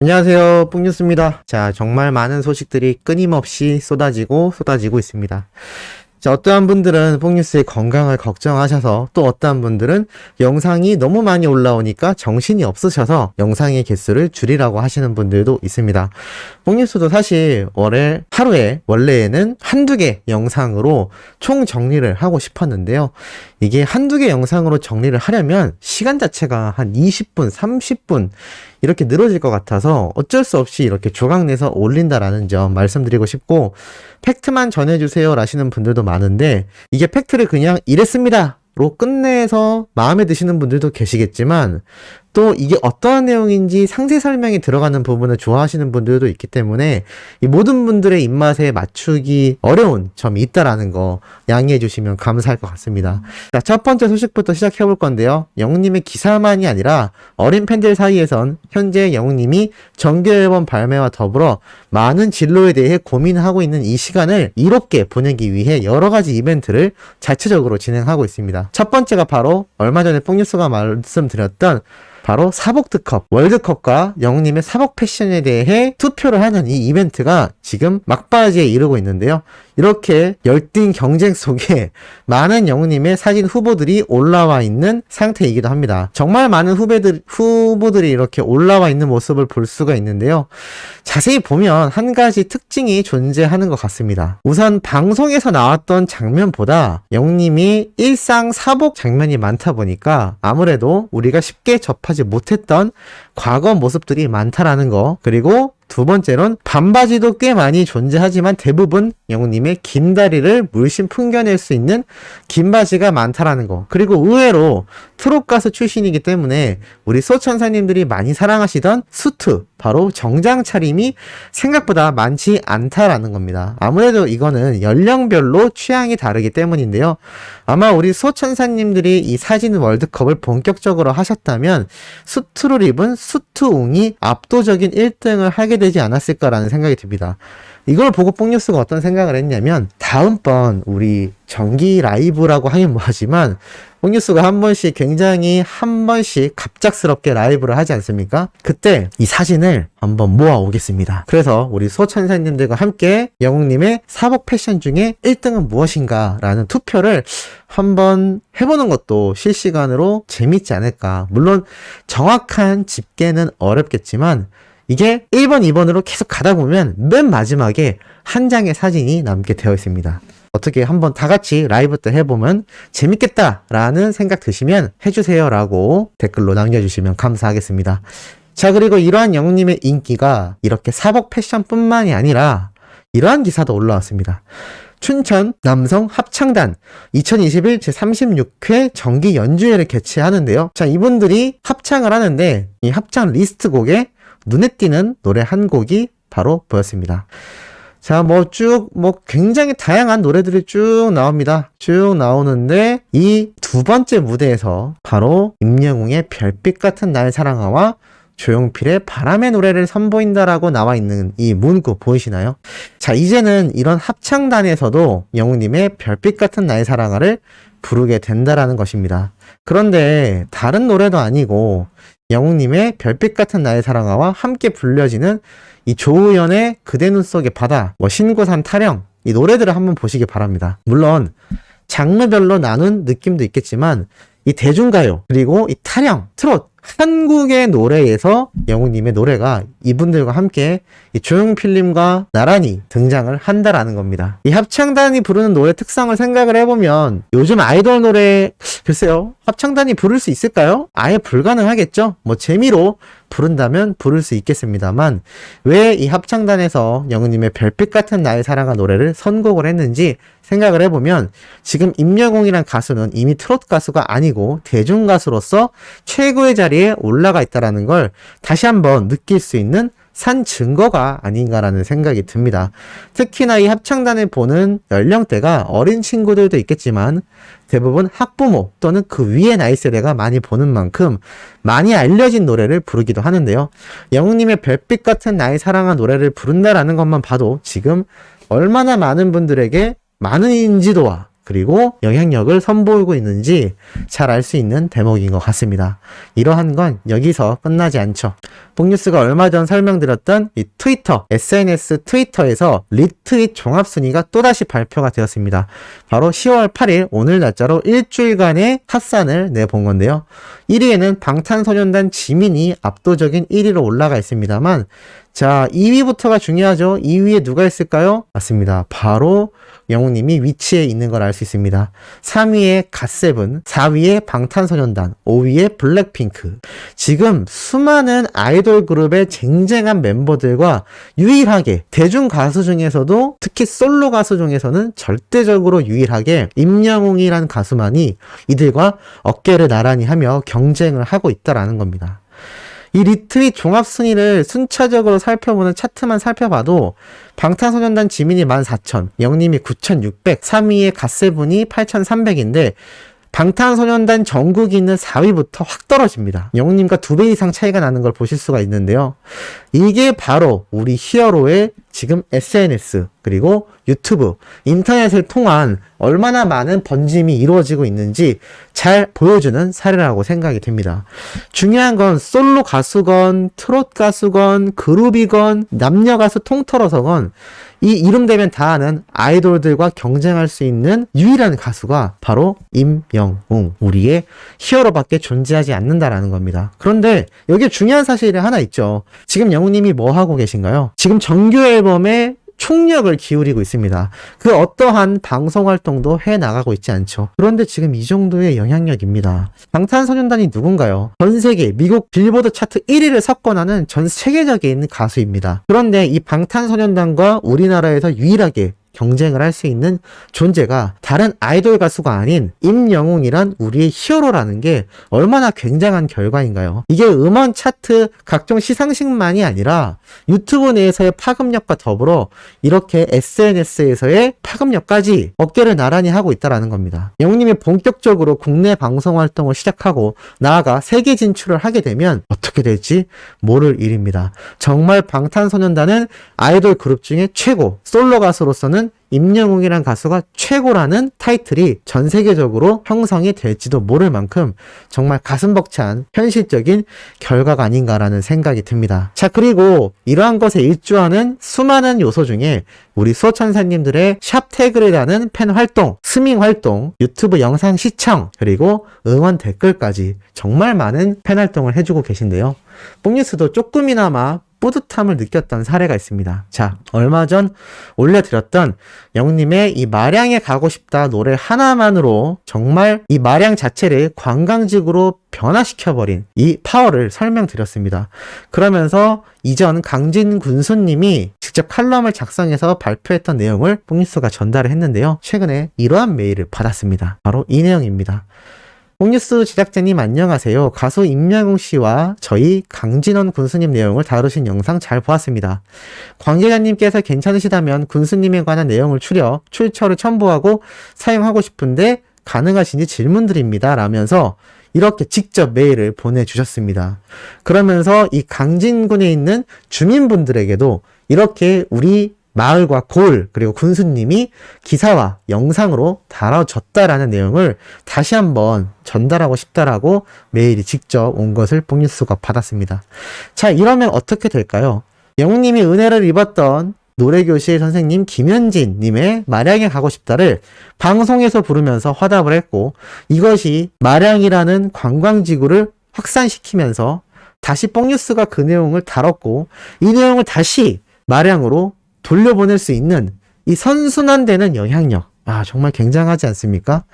안녕하세요, 뿡뉴스입니다. 자, 정말 많은 소식들이 끊임없이 쏟아지고 있습니다. 자, 어떠한 분들은 뽕뉴스의 건강을 걱정하셔서 또 어떠한 분들은 영상이 너무 많이 올라오니까 정신이 없으셔서 영상의 개수를 줄이라고 하시는 분들도 있습니다. 뽕뉴스도 사실 하루에 원래는 한두 개 영상으로 총 정리를 하고 싶었는데요. 이게 한두 개 영상으로 정리를 하려면 시간 자체가 한 20분, 30분 이렇게 늘어질 것 같아서 어쩔 수 없이 이렇게 조각내서 올린다라는 점 말씀드리고 싶고, 팩트만 전해주세요 라시는 분들도 많은데 이게 팩트를 그냥 이랬습니다 로 끝내서 마음에 드시는 분들도 계시겠지만 또 이게 어떠한 내용인지 상세 설명이 들어가는 부분을 좋아하시는 분들도 있기 때문에 이 모든 분들의 입맛에 맞추기 어려운 점이 있다라는 거 양해해 주시면 감사할 것 같습니다. 자, 첫 번째 소식부터 시작해 볼 건데요. 영웅님의 기사만이 아니라 어린 팬들 사이에선 현재 영웅님이 정규 앨범 발매와 더불어 많은 진로에 대해 고민하고 있는 이 시간을 이롭게 보내기 위해 여러 가지 이벤트를 자체적으로 진행하고 있습니다. 첫 번째가 바로 얼마 전에 뽕뉴스가 말씀드렸던 바로 사복특컵, 월드컵과 영웅님의 사복 패션에 대해 투표를 하는 이 이벤트가 지금 막바지에 이르고 있는데요. 이렇게 열띤 경쟁 속에 많은 영웅님의 사진 후보들이 올라와 있는 상태이기도 합니다. 정말 많은 후보들이 이렇게 올라와 있는 모습을 볼 수가 있는데요. 자세히 보면 한 가지 특징이 존재하는 것 같습니다. 우선 방송에서 나왔던 장면보다 영웅님이 일상 사복 장면이 많다 보니까 아무래도 우리가 쉽게 접하지 못했던 과거 모습들이 많다라는 거, 그리고 두 번째로는 반바지도 꽤 많이 존재하지만 대부분 영웅님의 긴 다리를 물씬 풍겨낼 수 있는 긴 바지가 많다라는 거, 그리고 의외로 트롯 가수 출신이기 때문에 우리 소천사님들이 많이 사랑하시던 수트, 바로 정장 차림이 생각보다 많지 않다라는 겁니다. 아무래도 이거는 연령별로 취향이 다르기 때문인데요. 아마 우리 소천사님들이 이 사진 월드컵을 본격적으로 하셨다면 수트를 입은 수트웅이 압도적인 1등을 하게 되지 않았을까라는 생각이 듭니다. 이걸 보고 뽕뉴스가 어떤 생각을 했냐면, 다음번 우리 정기 라이브라고 하긴 뭐하지만 뽕뉴스가 한 번씩 갑작스럽게 라이브를 하지 않습니까? 그때 이 사진을 한번 모아오겠습니다. 그래서 우리 소천사님들과 함께 영웅님의 사복 패션 중에 1등은 무엇인가 라는 투표를 한번 해보는 것도 실시간으로 재밌지 않을까. 물론 정확한 집계는 어렵겠지만 이게 1번, 2번으로 계속 가다 보면 맨 마지막에 한 장의 사진이 남게 되어 있습니다. 어떻게 한번 다 같이 라이브 때 해보면 재밌겠다라는 생각 드시면 해주세요 라고 댓글로 남겨주시면 감사하겠습니다. 자, 그리고 이러한 영웅님의 인기가 이렇게 사복 패션뿐만이 아니라 이러한 기사도 올라왔습니다. 춘천 남성 합창단 2021 제36회 정기 연주회를 개최하는데요. 자, 이분들이 합창을 하는데 이 합창 리스트 곡에 눈에 띄는 노래 한 곡이 바로 보였습니다. 자, 굉장히 다양한 노래들이 쭉 나옵니다. 쭉 나오는데 이 두 번째 무대에서 바로 임영웅의 별빛 같은 나의 사랑아와 조용필의 바람의 노래를 선보인다라고 나와 있는 이 문구 보이시나요? 자, 이제는 이런 합창단에서도 영웅님의 별빛 같은 나의 사랑아를 부르게 된다라는 것입니다. 그런데 다른 노래도 아니고 영웅님의 별빛 같은 나의 사랑아와 함께 불려지는 이 조우연의 그대 눈 속의 바다, 신고산 타령, 이 노래들을 한번 보시기 바랍니다. 물론 장르별로 나눈 느낌도 있겠지만 이 대중가요, 그리고 이 타령, 트롯, 한국의 노래에서 영웅님의 노래가 이분들과 함께 이 조용필님과 나란히 등장을 한다라는 겁니다. 이 합창단이 부르는 노래 특성을 생각을 해보면 요즘 아이돌 노래, 글쎄요, 합창단이 부를 수 있을까요? 아예 불가능하겠죠? 재미로 부른다면 부를 수 있겠습니다만 왜 이 합창단에서 영웅님의 별빛 같은 나의 사랑아 노래를 선곡을 했는지 생각을 해보면 지금 임영웅이란 가수는 이미 트롯 가수가 아니고 대중 가수로서 최고의 자리에 올라가 있다라는 걸 다시 한번 느낄 수 있는 산 증거가 아닌가라는 생각이 듭니다. 특히나 이 합창단을 보는 연령대가 어린 친구들도 있겠지만 대부분 학부모 또는 그 위의 나이 세대가 많이 보는 만큼 많이 알려진 노래를 부르기도 하는데요. 영웅님의 별빛 같은 나의 사랑아 노래를 부른다라는 것만 봐도 지금 얼마나 많은 분들에게 많은 인지도와 그리고 영향력을 선보이고 있는지 잘 알 수 있는 대목인 것 같습니다. 이러한 건 여기서 끝나지 않죠. 폭뉴스가 얼마 전 설명드렸던 이 트위터, SNS 트위터에서 리트윗 종합순위가 또다시 발표가 되었습니다. 바로 10월 8일 오늘 날짜로 일주일간의 합산을 내본 건데요. 1위에는 방탄소년단 지민이 압도적인 1위로 올라가 있습니다만, 자, 2위부터가 중요하죠. 2위에 누가 있을까요? 맞습니다. 바로 영웅님이 위치에 있는 걸 알 수 있습니다. 3위에 갓세븐, 4위에 방탄소년단, 5위에 블랙핑크. 지금 수많은 아이돌 그룹의 쟁쟁한 멤버들과 유일하게 대중 가수 중에서도 특히 솔로 가수 중에서는 절대적으로 유일하게 임영웅이란 가수만이 이들과 어깨를 나란히 하며 경쟁을 하고 있다라는 겁니다. 이 리트윗 종합순위를 순차적으로 살펴보는 차트만 살펴봐도 방탄소년단 지민이 14,000, 영림이 9,600, 3위에 갓세븐이 8,300인데 방탄소년단 정국이 있는 4위부터 확 떨어집니다. 영웅님과 2배 이상 차이가 나는 걸 보실 수가 있는데요. 이게 바로 우리 히어로의 지금 SNS 그리고 유튜브, 인터넷을 통한 얼마나 많은 번짐이 이루어지고 있는지 잘 보여주는 사례라고 생각이 됩니다. 중요한 건 솔로 가수건, 트롯 가수건, 그룹이건, 남녀 가수 통틀어서건 이 이름 되면 다 아는 아이돌들과 경쟁할 수 있는 유일한 가수가 바로 임영웅, 우리의 히어로밖에 존재하지 않는다라는 겁니다. 그런데 여기에 중요한 사실이 하나 있죠. 지금 영웅님이 뭐 하고 계신가요? 지금 정규 앨범에 총력을 기울이고 있습니다. 그 어떠한 방송 활동도 해나가고 있지 않죠. 그런데 지금 이 정도의 영향력입니다. 방탄소년단이 누군가요? 전 세계 미국 빌보드 차트 1위를 석권하는 전 세계적인 가수입니다. 그런데 이 방탄소년단과 우리나라에서 유일하게 경쟁을 할 수 있는 존재가 다른 아이돌 가수가 아닌 임영웅이란 우리의 히어로라는 게 얼마나 굉장한 결과인가요? 이게 음원 차트 각종 시상식만이 아니라 유튜브 내에서의 파급력과 더불어 이렇게 SNS에서의 파급력까지 어깨를 나란히 하고 있다는 겁니다. 영웅님이 본격적으로 국내 방송 활동을 시작하고 나아가 세계 진출을 하게 되면 어떻게 될지 모를 일입니다. 정말 방탄소년단은 아이돌 그룹 중에 최고, 솔로 가수로서는 임영웅이란 가수가 최고라는 타이틀이 전 세계적으로 형성이 될지도 모를 만큼 정말 가슴 벅찬 현실적인 결과가 아닌가라는 생각이 듭니다. 자, 그리고 이러한 것에 일조하는 수많은 요소 중에 우리 수호천사님들의 샵 태그를 다는 팬 활동, 스밍 활동, 유튜브 영상 시청, 그리고 응원 댓글까지 정말 많은 팬 활동을 해주고 계신데요. 뽕뉴스도 조금이나마 뿌듯함을 느꼈던 사례가 있습니다. 자, 얼마 전 올려드렸던 영님의 이 마량에 가고 싶다 노래 하나만으로 정말 이 마량 자체를 관광지구로 변화시켜버린 이 파워를 설명드렸습니다. 그러면서 이전 강진 군수님이 직접 칼럼을 작성해서 발표했던 내용을 뽕뉴스가 전달을 했는데요. 최근에 이러한 메일을 받았습니다. 바로 이 내용입니다. 뽕뉴스 제작자님 안녕하세요. 가수 임영웅 씨와 저희 강진원 군수님 내용을 다루신 영상 잘 보았습니다. 관계자님께서 괜찮으시다면 군수님에 관한 내용을 출처를 첨부하고 사용하고 싶은데 가능하신지 질문드립니다. 라면서 이렇게 직접 메일을 보내주셨습니다. 그러면서 이 강진군에 있는 주민분들에게도 이렇게 우리 마을과 골 그리고 군수님이 기사와 영상으로 다뤄졌다라는 내용을 다시 한번 전달하고 싶다라고 메일이 직접 온 것을 뽕뉴스가 받았습니다. 자, 이러면 어떻게 될까요? 영웅님이 은혜를 입었던 노래교실 선생님 김현진 님의 마량에 가고 싶다를 방송에서 부르면서 화답을 했고, 이것이 마량이라는 관광지구를 확산시키면서 다시 뽕뉴스가 그 내용을 다뤘고, 이 내용을 다시 마량으로 돌려보낼 수 있는 이 선순환되는 영향력. 아, 정말 굉장하지 않습니까?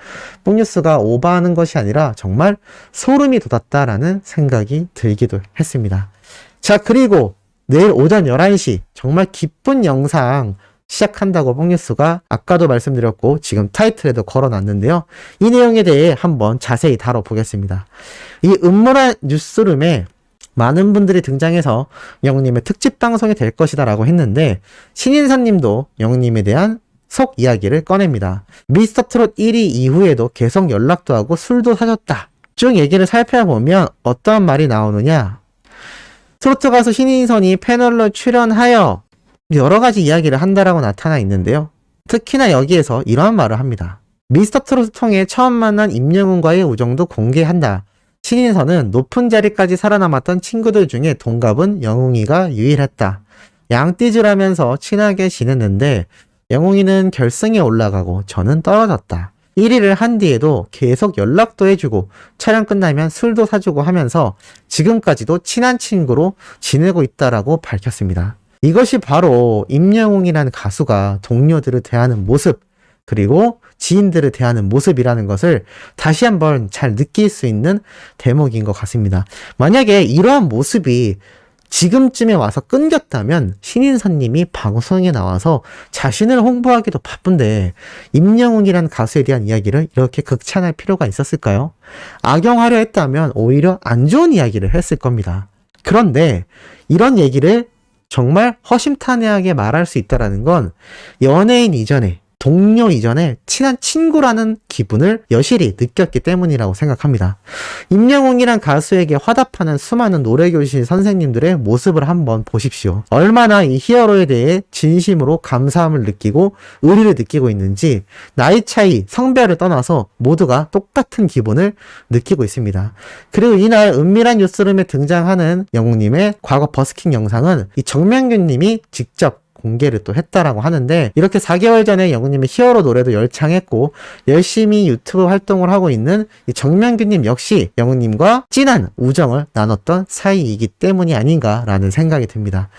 뽕뉴스가 오버하는 것이 아니라 정말 소름이 돋았다라는 생각이 들기도 했습니다. 자, 그리고 내일 오전 11시 정말 기쁜 영상 시작한다고 뽕뉴스가 아까도 말씀드렸고 지금 타이틀에도 걸어놨는데요. 이 내용에 대해 한번 자세히 다뤄보겠습니다. 이 음모란 뉴스룸에 많은 분들이 등장해서 영웅님의 특집 방송이 될 것이다 라고 했는데, 신인선님도 영웅님에 대한 속 이야기를 꺼냅니다. 미스터트롯 1위 이후에도 계속 연락도 하고 술도 사줬다. 쭉 얘기를 살펴보면 어떤 말이 나오느냐, 트로트 가수 신인선이 패널로 출연하여 여러 가지 이야기를 한다라고 나타나 있는데요. 특히나 여기에서 이러한 말을 합니다. 미스터트롯을 통해 처음 만난 임영웅과의 우정도 공개한다. 신인선은 높은 자리까지 살아남았던 친구들 중에 동갑은 영웅이가 유일했다. 양띠즈라면서 친하게 지냈는데 영웅이는 결승에 올라가고 저는 떨어졌다. 1위를 한 뒤에도 계속 연락도 해주고 촬영 끝나면 술도 사주고 하면서 지금까지도 친한 친구로 지내고 있다라고 밝혔습니다. 이것이 바로 임영웅이라는 가수가 동료들을 대하는 모습, 그리고 지인들을 대하는 모습이라는 것을 다시 한번 잘 느낄 수 있는 대목인 것 같습니다. 만약에 이러한 모습이 지금쯤에 와서 끊겼다면 신인선님이 방송에 나와서 자신을 홍보하기도 바쁜데 임영웅이라는 가수에 대한 이야기를 이렇게 극찬할 필요가 있었을까요? 악용하려 했다면 오히려 안 좋은 이야기를 했을 겁니다. 그런데 이런 얘기를 정말 허심탄회하게 말할 수 있다는 건 연예인 이전에, 동료 이전에 친한 친구라는 기분을 여실히 느꼈기 때문이라고 생각합니다. 임영웅이란 가수에게 화답하는 수많은 노래교실 선생님들의 모습을 한번 보십시오. 얼마나 이 히어로에 대해 진심으로 감사함을 느끼고 의리를 느끼고 있는지 나이 차이, 성별을 떠나서 모두가 똑같은 기분을 느끼고 있습니다. 그리고 이날 은밀한 뉴스룸에 등장하는 영웅님의 과거 버스킹 영상은 이 정명균님이 직접 공개를 또 했다라고 하는데, 이렇게 4개월 전에 영웅님의 히어로 노래도 열창했고 열심히 유튜브 활동을 하고 있는 이 정명균님 역시 영웅님과 진한 우정을 나눴던 사이이기 때문이 아닌가라는 생각이 듭니다.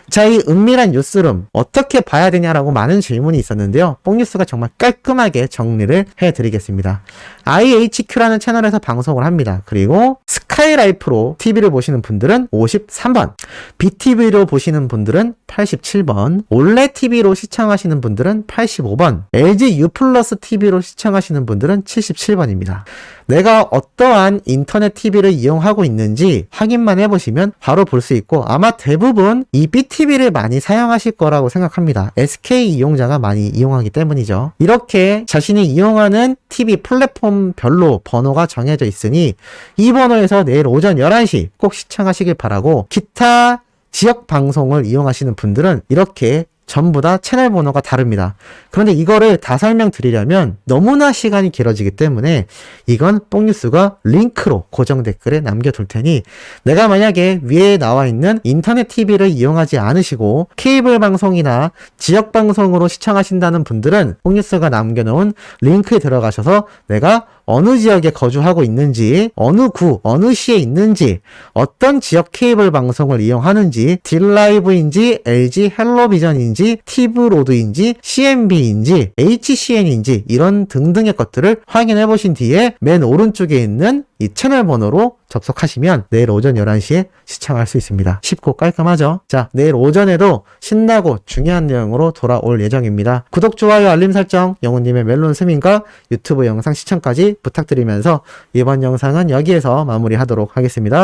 자, 이 은밀한 뉴스룸 어떻게 봐야 되냐라고 많은 질문이 있었는데요. 뽕뉴스가 정말 깔끔하게 정리를 해드리겠습니다. IHQ라는 채널에서 방송을 합니다. 그리고 스카이라이프로 TV를 보시는 분들은 53번, BTV로 보시는 분들은 87번, 올레TV로 시청하시는 분들은 85번, LG U 플러스 TV로 시청하시는 분들은 77번입니다. 내가 어떠한 인터넷 TV를 이용하고 있는지 확인만 해보시면 바로 볼 수 있고, 아마 대부분 이 BTV를 많이 사용하실 거라고 생각합니다. SK 이용자가 많이 이용하기 때문이죠. 이렇게 자신이 이용하는 TV 플랫폼별로 번호가 정해져 있으니 이 번호에서 내일 오전 11시 꼭 시청하시길 바라고, 기타 지역 방송을 이용하시는 분들은 이렇게 전부 다 채널 번호가 다릅니다. 그런데 이거를 다 설명드리려면 너무나 시간이 길어지기 때문에 이건 뽕뉴스가 링크로 고정 댓글에 남겨둘 테니, 내가 만약에 위에 나와 있는 인터넷 TV를 이용하지 않으시고 케이블 방송이나 지역 방송으로 시청하신다는 분들은 뽕뉴스가 남겨놓은 링크에 들어가셔서 내가 어느 지역에 거주하고 있는지, 어느 구, 어느 시에 있는지, 어떤 지역 케이블 방송을 이용하는지, 딜라이브인지, LG 헬로비전인지, 티브로드인지, CMB인지, HCN인지 이런 등등의 것들을 확인해 보신 뒤에 맨 오른쪽에 있는 이 채널 번호로 접속하시면 내일 오전 11시에 시청할 수 있습니다. 쉽고 깔끔하죠? 자, 내일 오전에도 신나고 중요한 내용으로 돌아올 예정입니다. 구독, 좋아요, 알림 설정, 영웅님의 멜론 스밍과 유튜브 영상 시청까지 부탁드리면서 이번 영상은 여기에서 마무리하도록 하겠습니다.